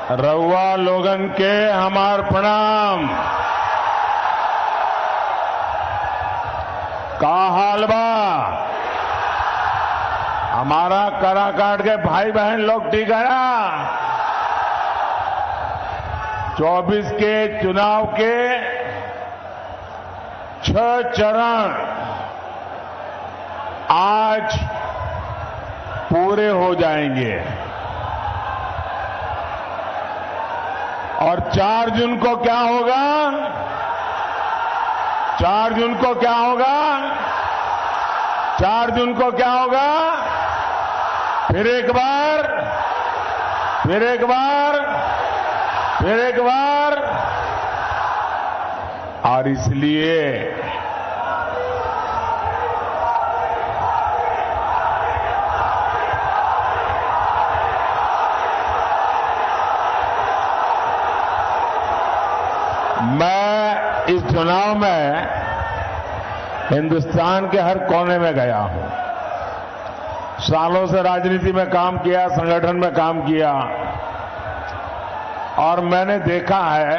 रउआ लोगन के हमार प्रणाम। का हाल बा? हमारा कराकाट के भाई बहन लोग ठीक है ना? 24 के चुनाव के 6 चरण आज पूरे हो जाएंगे और 4 जून को क्या होगा? 4 जून को क्या होगा? 4 जून को क्या होगा? फिर एक बार, फिर एक बार, फिर एक बार। और इसलिए मैं इस चुनाव में हिंदुस्तान के हर कोने में गया हूं। सालों से राजनीति में काम किया, संगठन में काम किया और मैंने देखा है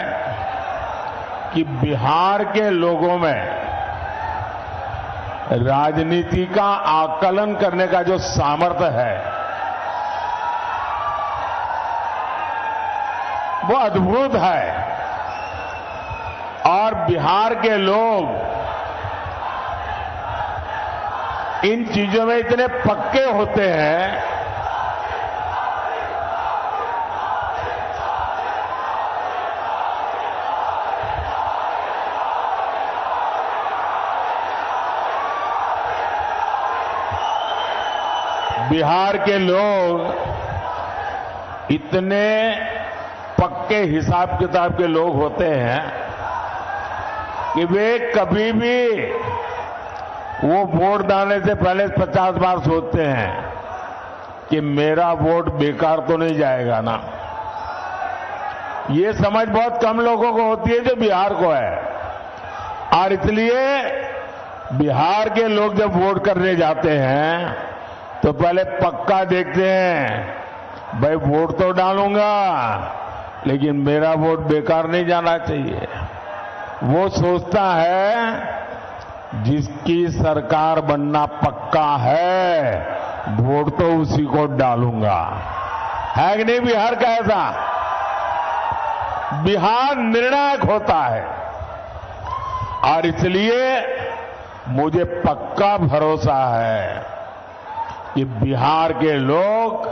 कि बिहार के लोगों में राजनीति का आकलन करने का जो सामर्थ्य है वो अद्भुत है। और बिहार के लोग इन चीजों में इतने पक्के होते हैं बिहार के लोग इतने पक्के हिसाब किताब के लोग होते हैं कि वे कभी भी वो वोट डालने से पहले 50 बार सोचते हैं कि मेरा वोट बेकार तो नहीं जाएगा ना। ये समझ बहुत कम लोगों को होती है जो बिहार को है। और इसलिए बिहार के लोग जब वोट करने जाते हैं तो पहले पक्का देखते हैं, भाई वोट तो डालूंगा लेकिन मेरा वोट बेकार नहीं जाना चाहिए। वो सोचता है जिसकी सरकार बनना पक्का है वोट तो उसी को डालूंगा। है कि नहीं बिहार का ऐसा? बिहार निर्णायक होता है और इसलिए मुझे पक्का भरोसा है कि बिहार के लोग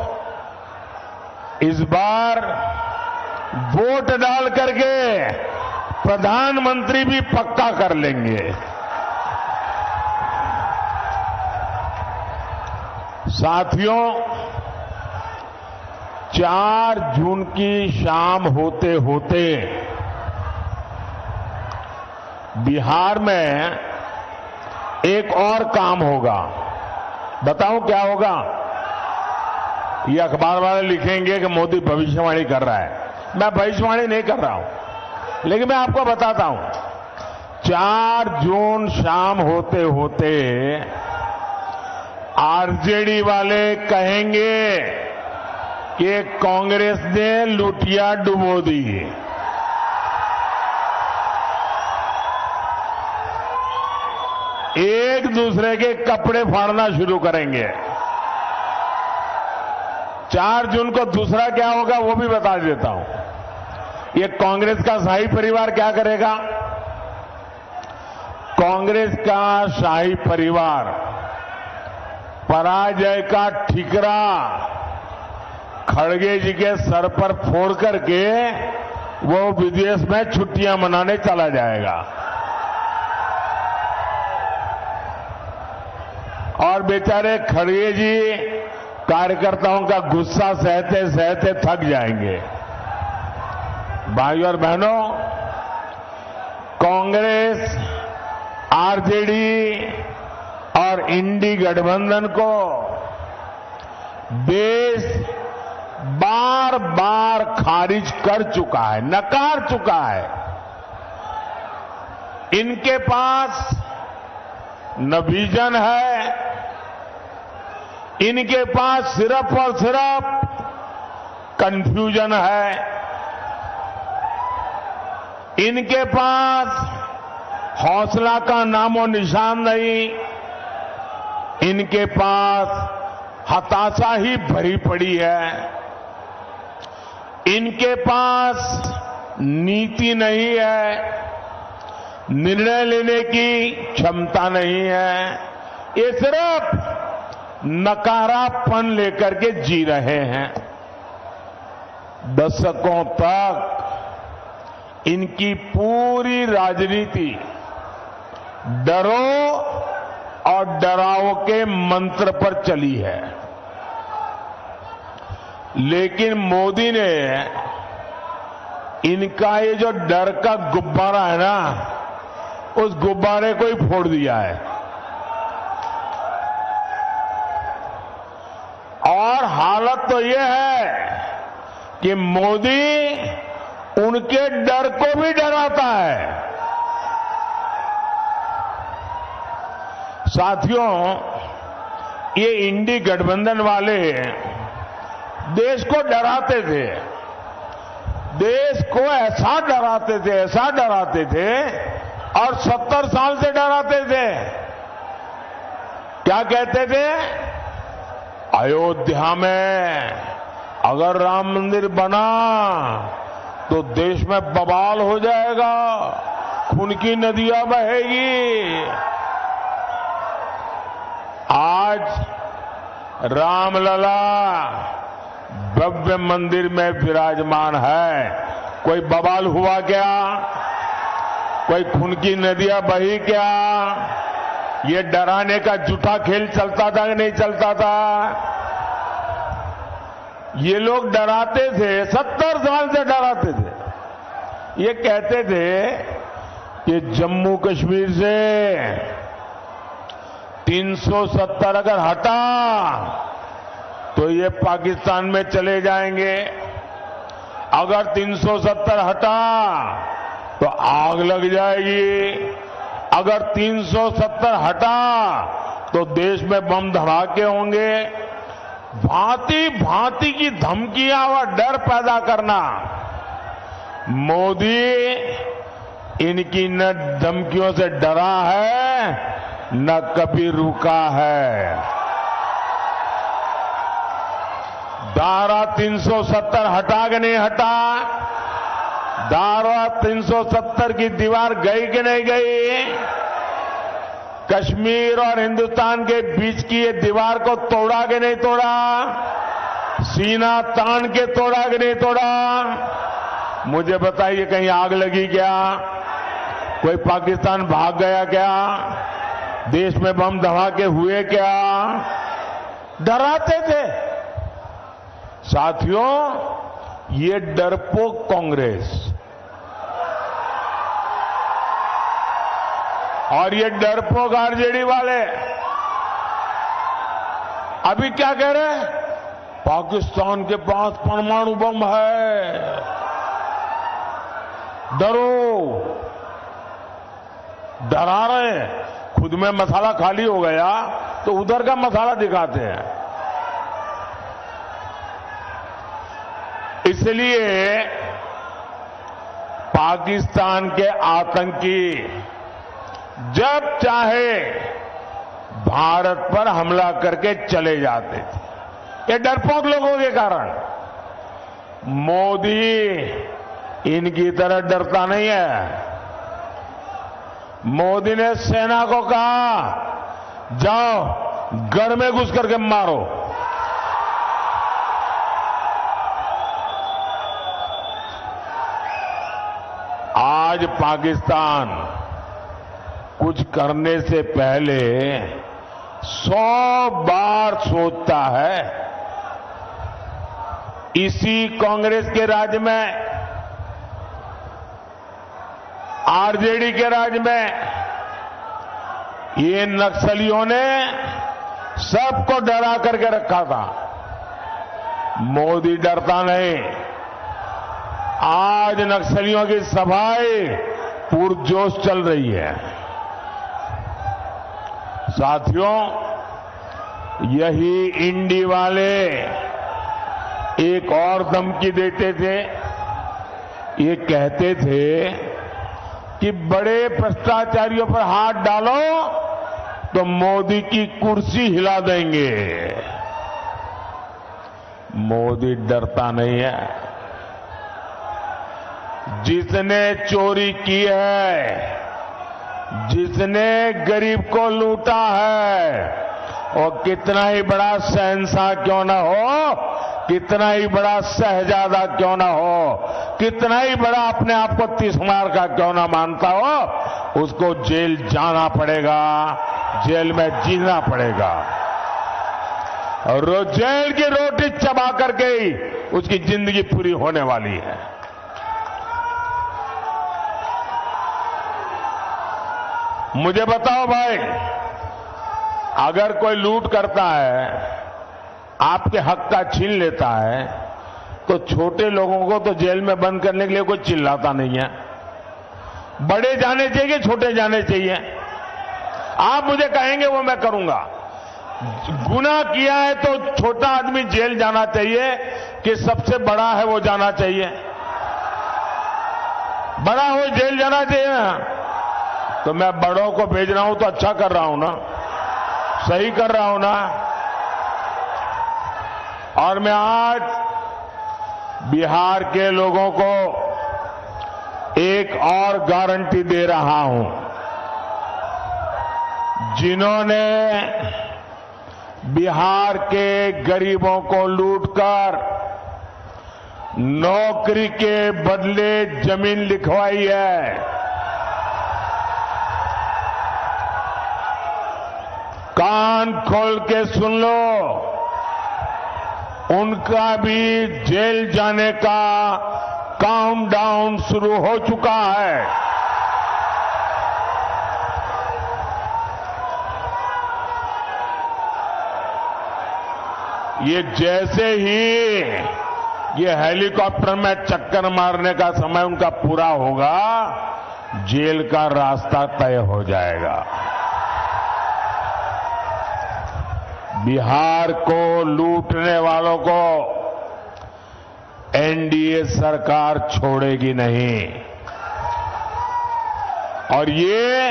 इस बार वोट डाल करके प्रधानमंत्री भी पक्का कर लेंगे। साथियों, 4 जून की शाम होते होते बिहार में एक और काम होगा। बताऊं क्या होगा? ये अखबार वाले लिखेंगे कि मोदी भविष्यवाणी कर रहा है। मैं भविष्यवाणी नहीं कर रहा हूं, लेकिन मैं आपको बताता हूं। 4 जून शाम होते होते आरजेडी वाले कहेंगे कि कांग्रेस ने लुटिया डुबो दी। एक दूसरे के कपड़े फाड़ना शुरू करेंगे। 4 जून को दूसरा क्या होगा वो भी बता देता हूं। ये कांग्रेस का शाही परिवार क्या करेगा? कांग्रेस का शाही परिवार पराजय का ठिकरा खड़गे जी के सर पर फोड़ करके वो विदेश में छुट्टियां मनाने चला जाएगा और बेचारे खड़गे जी कार्यकर्ताओं का गुस्सा सहते सहते थक जाएंगे। भाइयों और बहनों, कांग्रेस, आरजेडी और इंडी गठबंधन को देश बार बार खारिज कर चुका है, नकार चुका है। इनके पास न विजन है, इनके पास सिर्फ और सिर्फ कंफ्यूजन है। इनके पास हौसला का नामो निशान नहीं, इनके पास हताशा ही भरी पड़ी है, इनके पास नीति नहीं है, निर्णय लेने की क्षमता नहीं है, ये सिर्फ नकारापन लेकर के जी रहे हैं। दशकों तक इनकी पूरी राजनीति डरो और डराओ के मंत्र पर चली है, लेकिन मोदी ने इनका ये जो डर का गुब्बारा है ना, उस गुब्बारे को ही फोड़ दिया है और हालत तो ये है कि मोदी उनके डर को भी डराता है। साथियों, ये इंडी गठबंधन वाले देश को डराते थे, देश को ऐसा डराते थे और 70 साल से डराते थे। क्या कहते थे? अयोध्या में अगर राम मंदिर बना तो देश में बवाल हो जाएगा, खून की नदियां बहेगी। आज रामलला भव्य मंदिर में विराजमान है, कोई बवाल हुआ क्या? कोई खून की नदियां बही क्या? ये डराने का झूठा खेल चलता था कि नहीं चलता था? ये लोग डराते थे, 70 साल से डराते थे। ये कहते थे कि जम्मू कश्मीर से 370 अगर हटा तो ये पाकिस्तान में चले जाएंगे, अगर 370 हटा तो आग लग जाएगी, अगर 370 हटा तो देश में बम धमाके होंगे। भांति भांति की धमकियां और डर पैदा करना। मोदी इनकी न धमकियों से डरा है, न कभी रुका है। धारा 370 हटा के नहीं हटा, धारा 370 की दीवार गई कि नहीं गई? कश्मीर और हिंदुस्तान के बीच की ये दीवार को तोड़ा कि नहीं तोड़ा? सीना तान के तोड़ा कि नहीं तोड़ा? मुझे बताइए, कहीं आग लगी क्या? कोई पाकिस्तान भाग गया क्या? देश में बम धमाके हुए क्या? डराते थे। साथियों, ये डरपोक कांग्रेस और ये डरपोक आरजेडी वाले अभी क्या कह रहे हैं? पाकिस्तान के पास परमाणु बम है, डरो। डरा रहे हैं, खुद में मसाला खाली हो गया तो उधर का मसाला दिखाते हैं। इसलिए पाकिस्तान के आतंकी जब चाहे भारत पर हमला करके चले जाते थे, ये डरपोक लोगों के कारण। मोदी इनकी तरह डरता नहीं है। मोदी ने सेना को कहा, जाओ गढ़ में घुस करके मारो। आज पाकिस्तान कुछ करने से पहले 100 बार सोचता है। इसी कांग्रेस के राज में, आरजेडी के राज में ये नक्सलियों ने सबको डरा करके रखा था। मोदी डरता नहीं। आज नक्सलियों की सफाई पुरजोश चल रही है। साथियों, यही इंडी वाले एक और धमकी देते थे। ये कहते थे कि बड़े भ्रष्टाचारियों पर हाथ डालो तो मोदी की कुर्सी हिला देंगे। मोदी डरता नहीं है। जिसने चोरी की है, जिसने गरीब को लूटा है, और कितना ही बड़ा शहंशाह क्यों ना हो, कितना ही बड़ा शहजादा क्यों ना हो, कितना ही बड़ा अपने आप को तिस्मार का क्यों ना मानता हो, उसको जेल जाना पड़ेगा, जेल में जीना पड़ेगा। और जेल की रोटी चबा करके ही उसकी जिंदगी पूरी होने वाली है। मुझे बताओ भाई, अगर कोई लूट करता है, आपके हक का छीन लेता है, तो छोटे लोगों को तो जेल में बंद करने के लिए कोई चिल्लाता नहीं है। बड़े जाने चाहिए, छोटे जाने चाहिए। आप मुझे कहेंगे वो मैं करूंगा। गुनाह किया है तो छोटा आदमी जेल जाना चाहिए कि सबसे बड़ा है वो जाना चाहिए? बड़ा हो जेल जाना चाहिए। तो मैं बड़ों को भेज रहा हूं तो अच्छा कर रहा हूं ना, सही कर रहा हूं ना। और मैं आज बिहार के लोगों को एक और गारंटी दे रहा हूं। जिन्होंने बिहार के गरीबों को लूटकर नौकरी के बदले जमीन लिखवाई है, कान खोल के सुन लो, उनका भी जेल जाने का काउंटडाउन शुरू हो चुका है। ये जैसे ही ये हेलीकॉप्टर में चक्कर मारने का समय उनका पूरा होगा, जेल का रास्ता तय हो जाएगा। बिहार को लूटने वालों को एनडीए सरकार छोड़ेगी नहीं। और ये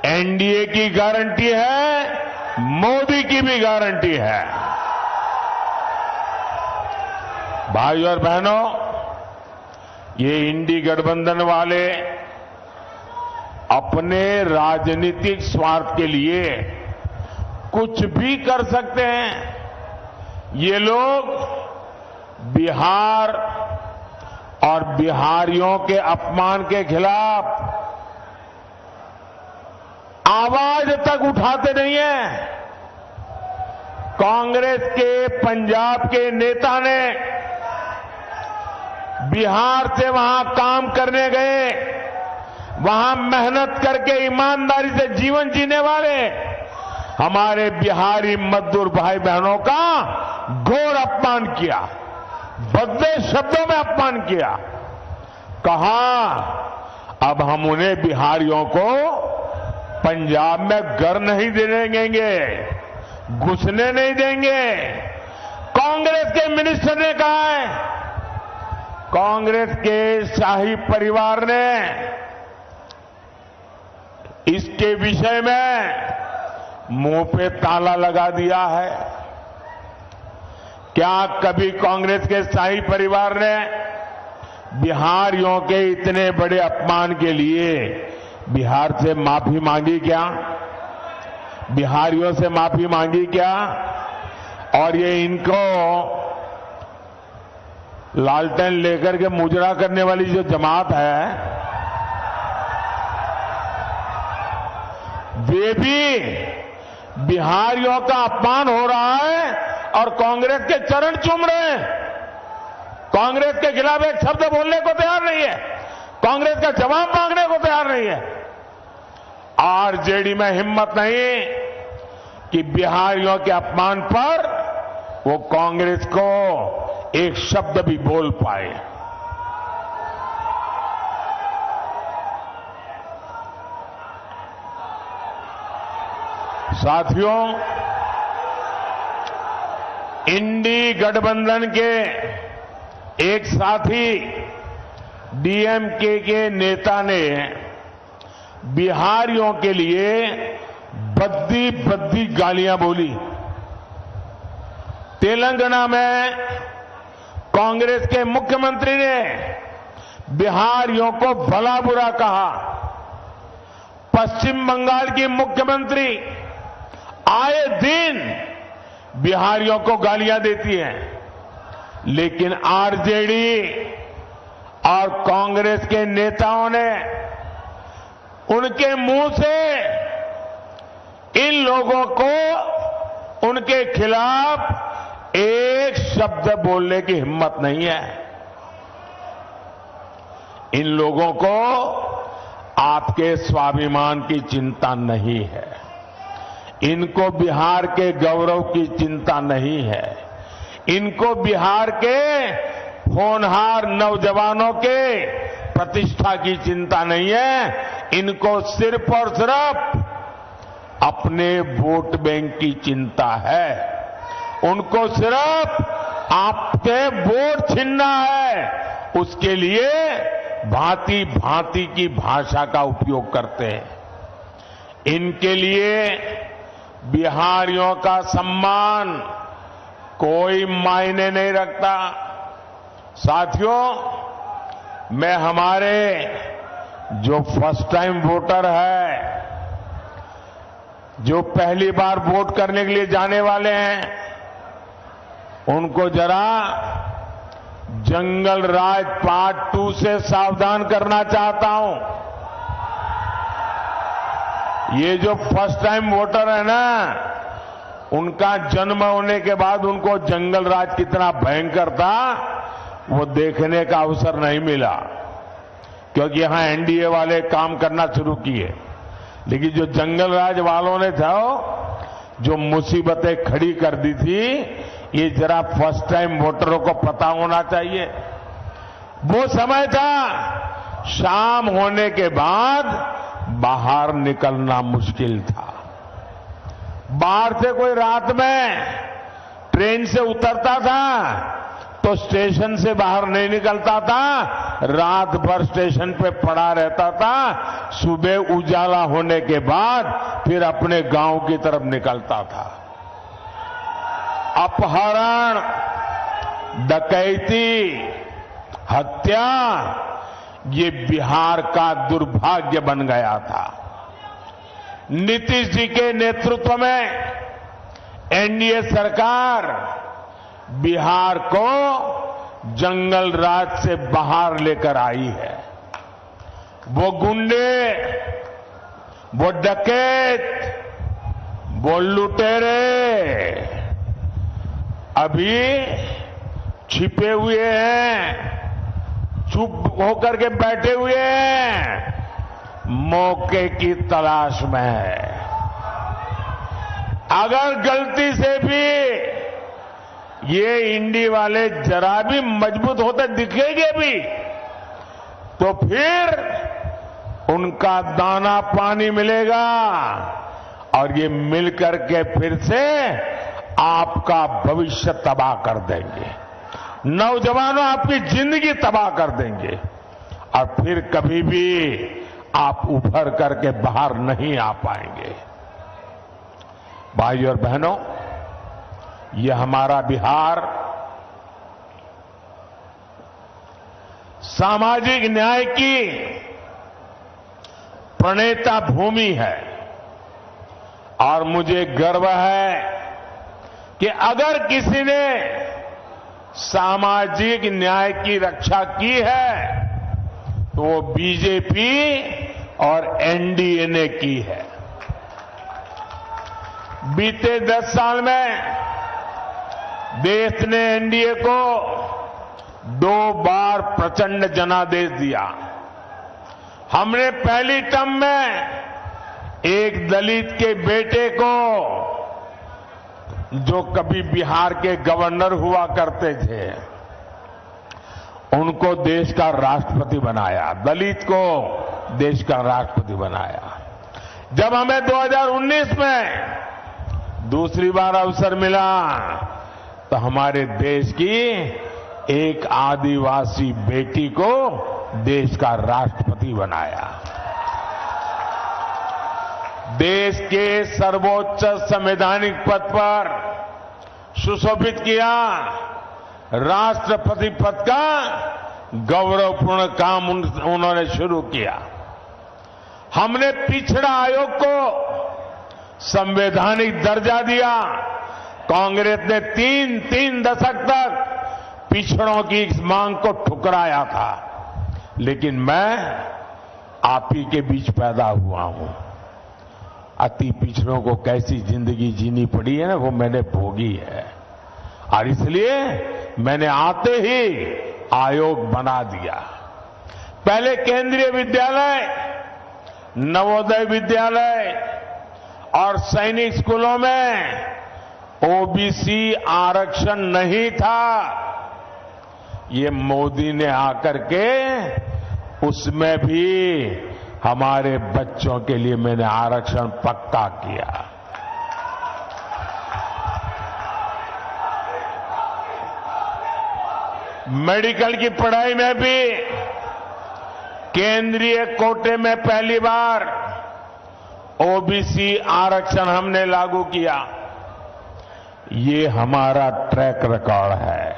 एनडीए की गारंटी है, मोदी की भी गारंटी है। भाई और बहनों, ये इंडी गठबंधन वाले अपने राजनीतिक स्वार्थ के लिए कुछ भी कर सकते हैं। ये लोग बिहार और बिहारियों के अपमान के खिलाफ आवाज तक उठाते नहीं है। कांग्रेस के पंजाब के नेता ने बिहार से वहां काम करने गए, वहां मेहनत करके ईमानदारी से जीवन जीने वाले हमारे बिहारी मजदूर भाई बहनों का घोर अपमान किया, भद्दे शब्दों में अपमान किया। कहा अब हम उन्हें बिहारियों को पंजाब में घर नहीं देने देंगे, घुसने नहीं देंगे। कांग्रेस के मिनिस्टर ने कहा है, कांग्रेस के शाही परिवार ने इसके विषय में मुंह पे ताला लगा दिया है। क्या कभी कांग्रेस के शाही परिवार ने बिहारियों के इतने बड़े अपमान के लिए बिहार से माफी मांगी क्या? बिहारियों से माफी मांगी क्या? और ये इनको लालटेन लेकर के मुजरा करने वाली जो जमात है, वे भी बिहारियों का अपमान हो रहा है और कांग्रेस के चरण चूम रहे हैं। कांग्रेस के खिलाफ एक शब्द बोलने को तैयार नहीं है, कांग्रेस का जवाब मांगने को तैयार नहीं है। आरजेडी में हिम्मत नहीं कि बिहारियों के अपमान पर वो कांग्रेस को एक शब्द भी बोल पाए। साथियों, इंडी गठबंधन के एक साथी डीएमके के नेता ने बिहारियों के लिए बद्दी बद्दी गालियां बोली। तेलंगाना में कांग्रेस के मुख्यमंत्री ने बिहारियों को भला बुरा कहा। पश्चिम बंगाल की मुख्यमंत्री आए दिन बिहारियों को गालियां देती हैं, लेकिन आरजेडी और कांग्रेस के नेताओं ने उनके मुंह से इन लोगों को उनके खिलाफ एक शब्द बोलने की हिम्मत नहीं है। इन लोगों को आपके स्वाभिमान की चिंता नहीं है, इनको बिहार के गौरव की चिंता नहीं है, इनको बिहार के होनहार नौजवानों के प्रतिष्ठा की चिंता नहीं है। इनको सिर्फ और सिर्फ अपने वोट बैंक की चिंता है। उनको सिर्फ आपके वोट छीनना है। उसके लिए भांति भांति की भाषा का उपयोग करते हैं। इनके लिए बिहारियों का सम्मान कोई मायने नहीं रखता। साथियों, मैं हमारे जो फर्स्ट टाइम वोटर है, जो पहली बार वोट करने के लिए जाने वाले हैं, उनको जरा जंगल राज पार्ट 2 से सावधान करना चाहता हूं। ये जो फर्स्ट टाइम वोटर है ना, उनका जन्म होने के बाद उनको जंगल राज कितना भयंकर था वो देखने का अवसर नहीं मिला, क्योंकि यहां एनडीए वाले काम करना शुरू किए। लेकिन जो जंगल राज वालों ने था, जो मुसीबतें खड़ी कर दी थी, ये जरा फर्स्ट टाइम वोटरों को पता होना चाहिए। वो समय था शाम होने के बाद बाहर निकलना मुश्किल था। बाहर से कोई रात में ट्रेन से उतरता था तो स्टेशन से बाहर नहीं निकलता था, रात भर स्टेशन पे पड़ा रहता था। सुबह उजाला होने के बाद फिर अपने गांव की तरफ निकलता था। अपहरण, डकैती, हत्या, ये बिहार का दुर्भाग्य बन गया था। नीतीश जी के नेतृत्व में एनडीए सरकार बिहार को जंगल राज से बाहर लेकर आई है। वो गुंडे, वो डकैत, वो लुटेरे अभी छिपे हुए हैं, चुप होकर के बैठे हुए हैं, मौके की तलाश में है। अगर गलती से भी ये इंडी वाले जरा भी मजबूत होते दिखेंगे भी, तो फिर उनका दाना पानी मिलेगा और ये मिलकर के फिर से आपका भविष्य तबाह कर देंगे। नौजवानों, आपकी जिंदगी तबाह कर देंगे और फिर कभी भी आप उभर करके बाहर नहीं आ पाएंगे। भाइयों और बहनों, ये हमारा बिहार सामाजिक न्याय की प्रणेता भूमि है और मुझे गर्व है कि अगर किसी ने सामाजिक न्याय की रक्षा की है तो वो बीजेपी और एनडीए ने की है। बीते 10 साल में देश ने एनडीए को 2 बार प्रचंड जनादेश दिया। हमने पहली टर्म में एक दलित के बेटे को, जो कभी बिहार के गवर्नर हुआ करते थे, उनको देश का राष्ट्रपति बनाया, दलित को देश का राष्ट्रपति बनाया। जब हमें 2019 में दूसरी बार अवसर मिला तो हमारे देश की एक आदिवासी बेटी को देश का राष्ट्रपति बनाया। देश के सर्वोच्च संवैधानिक पद पर सुशोभित किया। राष्ट्रपति पद का गौरवपूर्ण काम उन्होंने शुरू किया। हमने पिछड़ा आयोग को संवैधानिक दर्जा दिया। कांग्रेस ने तीन दशक तक पिछड़ों की इस मांग को ठुकराया था, लेकिन मैं आप ही के बीच पैदा हुआ हूं। अति पिछड़ों को कैसी जिंदगी जीनी पड़ी है ना, वो मैंने भोगी है, और इसलिए मैंने आते ही आयोग बना दिया। पहले केंद्रीय विद्यालय, नवोदय विद्यालय और सैनिक स्कूलों में ओबीसी आरक्षण नहीं था। ये मोदी ने आकर के उसमें भी हमारे बच्चों के लिए मैंने आरक्षण पक्का किया। मेडिकल की पढ़ाई में भी केंद्रीय कोटे में पहली बार ओबीसी आरक्षण हमने लागू किया। ये हमारा ट्रैक रिकॉर्ड है।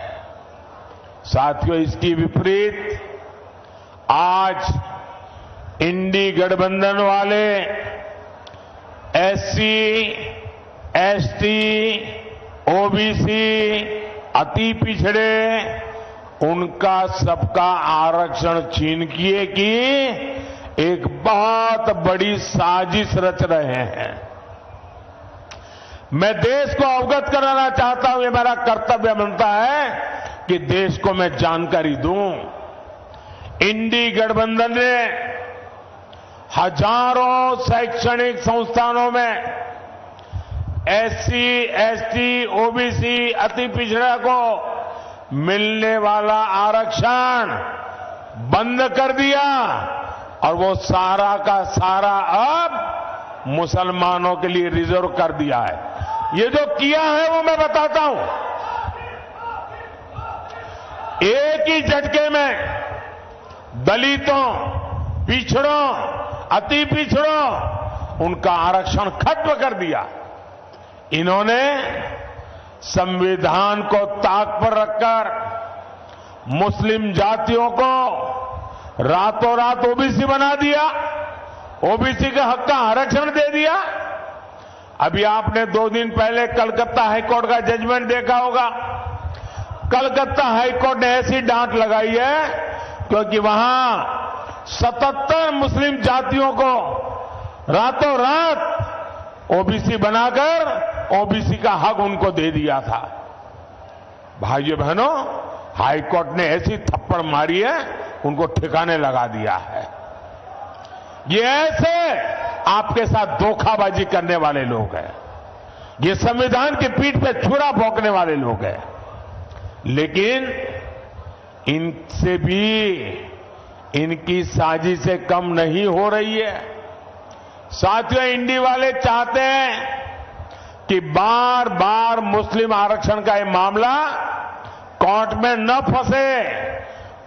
साथियों, इसकी विपरीत आज इंडी गठबंधन वाले एससी, एसटी, ओबीसी, अति पिछड़े, उनका सबका आरक्षण छीन किए की एक बहुत बड़ी साजिश रच रहे हैं। मैं देश को अवगत कराना चाहता हूं, ये मेरा कर्तव्य बनता है कि देश को मैं जानकारी दूं। इंडी गठबंधन ने हजारों शैक्षणिक संस्थानों में एससी, एसटी, ओबीसी, अति पिछड़ा को मिलने वाला आरक्षण बंद कर दिया, और वो सारा का सारा अब मुसलमानों के लिए रिजर्व कर दिया है। ये जो किया है वो मैं बताता हूं। एक ही झटके में दलितों, पिछड़ों, अति पिछड़ों, उनका आरक्षण खत्म कर दिया। इन्होंने संविधान को ताक पर रखकर मुस्लिम जातियों को रातों रात ओबीसी बना दिया, ओबीसी के हक का आरक्षण दे दिया। अभी आपने 2 दिन पहले कलकत्ता हाईकोर्ट का जजमेंट देखा होगा। कलकत्ता हाईकोर्ट ने ऐसी डांट लगाई है क्योंकि वहां 77 मुस्लिम जातियों को रातों रात ओबीसी बनाकर ओबीसी का हक उनको दे दिया था। भाइयों बहनों, हाईकोर्ट ने ऐसी थप्पड़ मारी है, उनको ठिकाने लगा दिया है। ये ऐसे आपके साथ धोखाबाजी करने वाले लोग हैं। ये संविधान की पीठ पे छुरा भोंकने वाले लोग हैं। लेकिन इनसे भी इनकी साजिशें कम नहीं हो रही है। साथियों, इंडी वाले चाहते हैं कि बार बार मुस्लिम आरक्षण का ये मामला कोर्ट में न फंसे,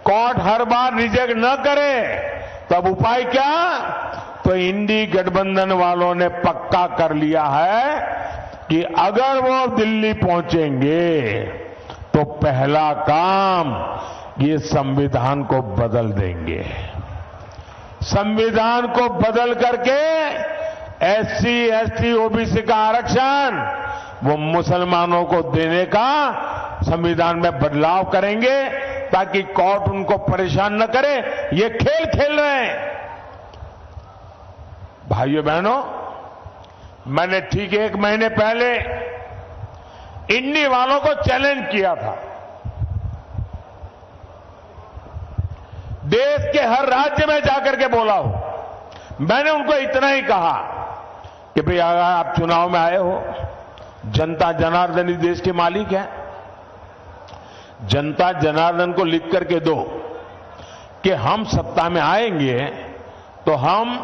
कोर्ट हर बार रिजेक्ट न करे। तब उपाय क्या? तो इंडी गठबंधन वालों ने पक्का कर लिया है कि अगर वो दिल्ली पहुंचेंगे तो पहला काम ये संविधान को बदल देंगे। संविधान को बदल करके एससी, एसटी, ओबीसी का आरक्षण वो मुसलमानों को देने का संविधान में बदलाव करेंगे ताकि कोर्ट उनको परेशान न करे। ये खेल खेल रहे हैं। भाइयों बहनों, मैंने ठीक 1 महीने पहले इंडी वालों को चैलेंज किया था। देश के हर राज्य में जाकर के बोला हूं। मैंने उनको इतना ही कहा कि भाई अगर आप चुनाव में आए हो, जनता जनार्दन ही देश के मालिक है। जनता जनार्दन को लिख करके दो कि हम सत्ता में आएंगे तो हम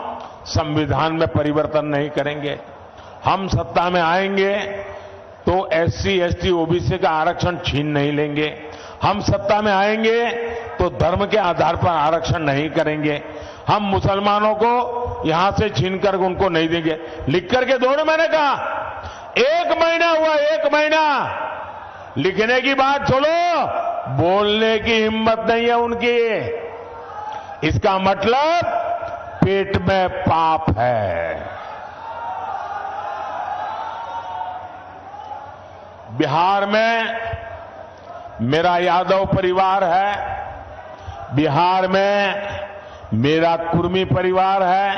संविधान में परिवर्तन नहीं करेंगे। हम सत्ता में आएंगे तो एससी, एसटी, ओबीसी का आरक्षण छीन नहीं लेंगे। हम सत्ता में आएंगे तो धर्म के आधार पर आरक्षण नहीं करेंगे। हम मुसलमानों को यहां से छीनकर उनको नहीं देंगे। लिख करके दो ना, मैंने कहा 1 महीना हुआ, 1 महीना लिखने की बात छोड़ो, बोलने की हिम्मत नहीं है उनकी। इसका मतलब पेट में पाप है। बिहार में मेरा यादव परिवार है, बिहार में मेरा कुर्मी परिवार है,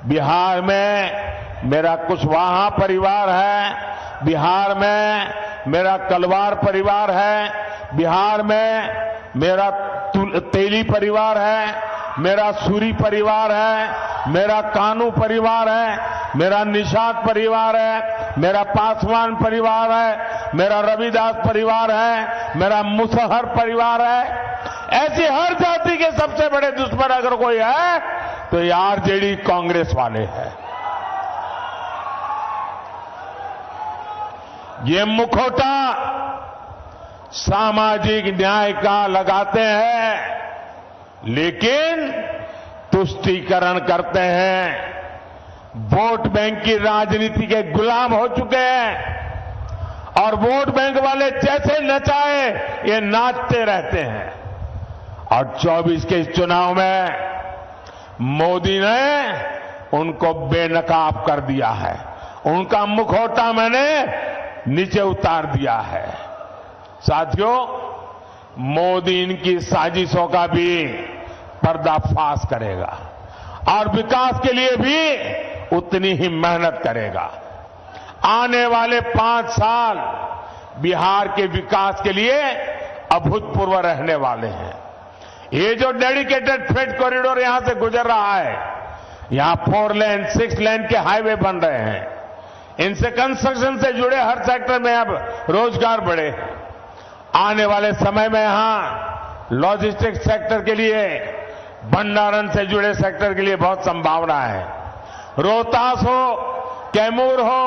बिहार में मेरा कुशवाहा परिवार है, बिहार में मेरा कलवार परिवार है, बिहार में मेरा तेली परिवार है, मेरा सूरी परिवार है, मेरा कानू परिवार है, मेरा निषाद परिवार है, मेरा पासवान परिवार है, मेरा रविदास परिवार है, मेरा मुसहर परिवार है। ऐसी हर जाति के सबसे बड़े दुश्मन अगर कोई है तो ये आरजेडी कांग्रेस वाले हैं। ये मुखौटा सामाजिक न्याय का लगाते हैं, लेकिन तुष्टीकरण करते हैं। वोट बैंक की राजनीति के गुलाम हो चुके हैं और वोट बैंक वाले जैसे नचाए ये नाचते रहते हैं। और 24 के इस चुनाव में मोदी ने उनको बेनकाब कर दिया है, उनका मुखौटा मैंने नीचे उतार दिया है। साथियों, मोदी इनकी साजिशों का भी पर्दाफाश करेगा और विकास के लिए भी उतनी ही मेहनत करेगा। आने वाले 5 साल बिहार के विकास के लिए अभूतपूर्व रहने वाले हैं। ये जो डेडिकेटेड फ्रेट कॉरिडोर यहां से गुजर रहा है, यहां 4 लेन 6 लेन के हाईवे बन रहे हैं, इनसे कंस्ट्रक्शन से जुड़े हर सेक्टर में अब रोजगार बढ़े। आने वाले समय में यहां लॉजिस्टिक्स सेक्टर के लिए, भंडारण से जुड़े सेक्टर के लिए बहुत संभावना है। रोहतास हो, कैमूर हो,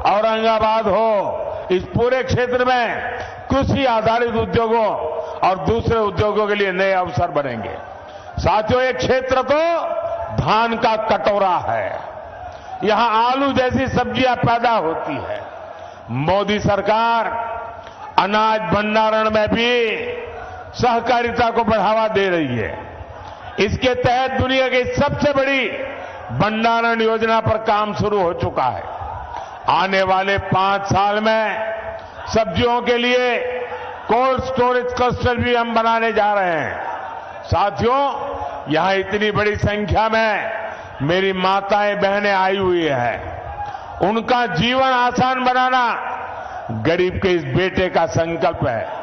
औरंगाबाद हो, इस पूरे क्षेत्र में कृषि आधारित उद्योगों और दूसरे उद्योगों के लिए नए अवसर बनेंगे। साथियों, ये क्षेत्र तो धान का कटोरा है, यहां आलू जैसी सब्जियां पैदा होती है। मोदी सरकार अनाज भंडारण में भी सहकारिता को बढ़ावा दे रही है। इसके तहत दुनिया की सबसे बड़ी भंडारण योजना पर काम शुरू हो चुका है। आने वाले 5 साल में सब्जियों के लिए कोल्ड स्टोरेज क्लस्टर भी हम बनाने जा रहे हैं। साथियों, यहां इतनी बड़ी संख्या में मेरी माताएं बहनें आई हुई हैं। उनका जीवन आसान बनाना गरीब के इस बेटे का संकल्प है।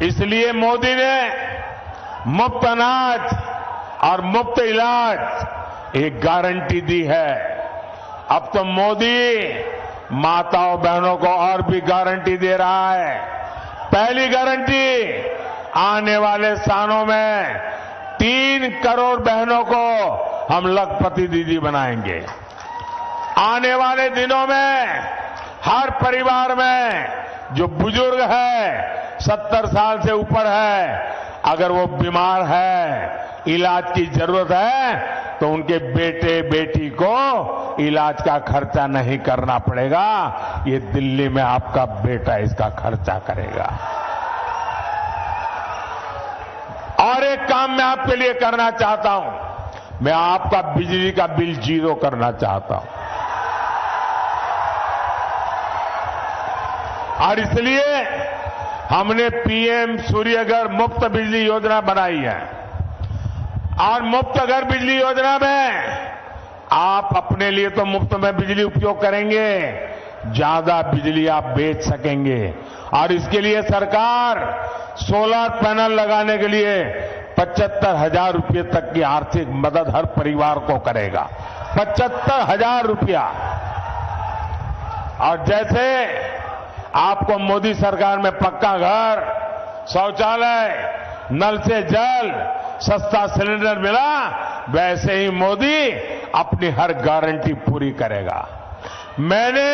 इसलिए मोदी ने मुफ्त अनाज और मुफ्त इलाज एक गारंटी दी है। अब तो मोदी माताओं बहनों को और भी गारंटी दे रहा है। पहली गारंटी, आने वाले सालों में 3 करोड़ बहनों को हम लखपति दीदी बनाएंगे। आने वाले दिनों में हर परिवार में जो बुजुर्ग है, 70 साल से ऊपर है, अगर वो बीमार है, इलाज की जरूरत है, तो उनके बेटे बेटी को इलाज का खर्चा नहीं करना पड़ेगा। ये दिल्ली में आपका बेटा इसका खर्चा करेगा। और एक काम मैं आपके लिए करना चाहता हूं, मैं आपका बिजली का बिल 0 करना चाहता हूं। और इसलिए हमने पीएम सूर्यघर मुफ्त बिजली योजना बनाई है। और मुफ्त घर बिजली योजना में आप अपने लिए तो मुफ्त में बिजली उपयोग करेंगे, ज्यादा बिजली आप बेच सकेंगे। और इसके लिए सरकार सोलर पैनल लगाने के लिए 75,000 रुपये तक की आर्थिक मदद हर परिवार को करेगा। 75,000 रुपया। और जैसे आपको मोदी सरकार में पक्का घर, शौचालय, नल से जल, सस्ता सिलेंडर मिला, वैसे ही मोदी अपनी हर गारंटी पूरी करेगा। मैंने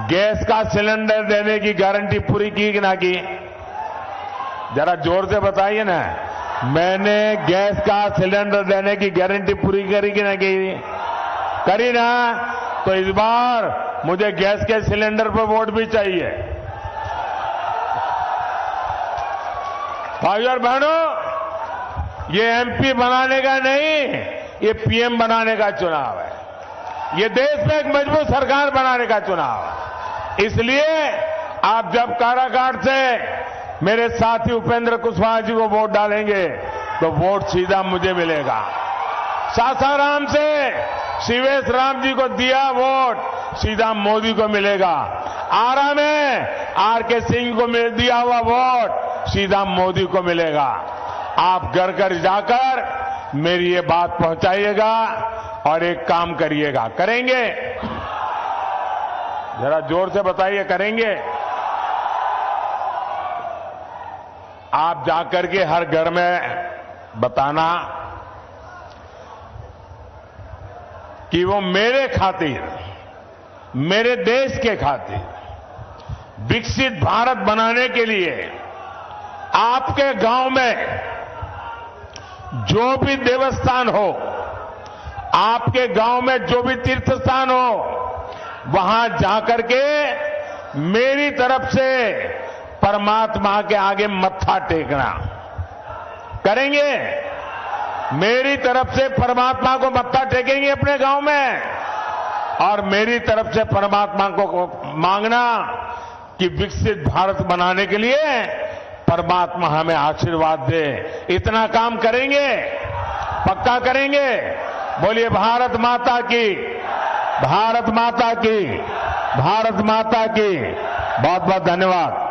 गैस का सिलेंडर देने की गारंटी पूरी की कि ना की? जरा जोर से बताइए ना। मैंने गैस का सिलेंडर देने की गारंटी पूरी करी कि नहीं करी ना? तो इस बार मुझे गैस के सिलेंडर पर वोट भी चाहिए। भाइयों और बहनों, ये एमपी बनाने का नहीं, ये पीएम बनाने का चुनाव है। ये देश में एक मजबूत सरकार बनाने का चुनाव है। इसलिए आप जब काराकाट से मेरे साथी उपेंद्र कुशवाहा जी को वोट डालेंगे तो वोट सीधा मुझे मिलेगा। सासाराम से शिवेश राम जी को दिया वोट सीधा मोदी को मिलेगा। आरा में आरके सिंह को दिया हुआ वोट सीधा मोदी को मिलेगा। आप घर घर जाकर मेरी ये बात पहुंचाइएगा और एक काम करिएगा। करेंगे? जरा जोर से बताइए, करेंगे? आप जाकर के हर घर में बताना कि वो मेरे खातिर, मेरे देश के खातिर विकसित भारत बनाने के लिए आपके गांव में जो भी देवस्थान हो, आपके गांव में जो भी तीर्थ स्थान हो, वहां जाकर के मेरी तरफ से परमात्मा के आगे मत्था टेकना। करेंगे? मेरी तरफ से परमात्मा को मत्था टेकेंगे अपने गांव में, और मेरी तरफ से परमात्मा को मांगना कि विकसित भारत बनाने के लिए परमात्मा हमें आशीर्वाद दे। इतना काम करेंगे? पक्का करेंगे? बोलिए भारत माता की, भारत माता की, भारत माता की। बहुत बहुत धन्यवाद।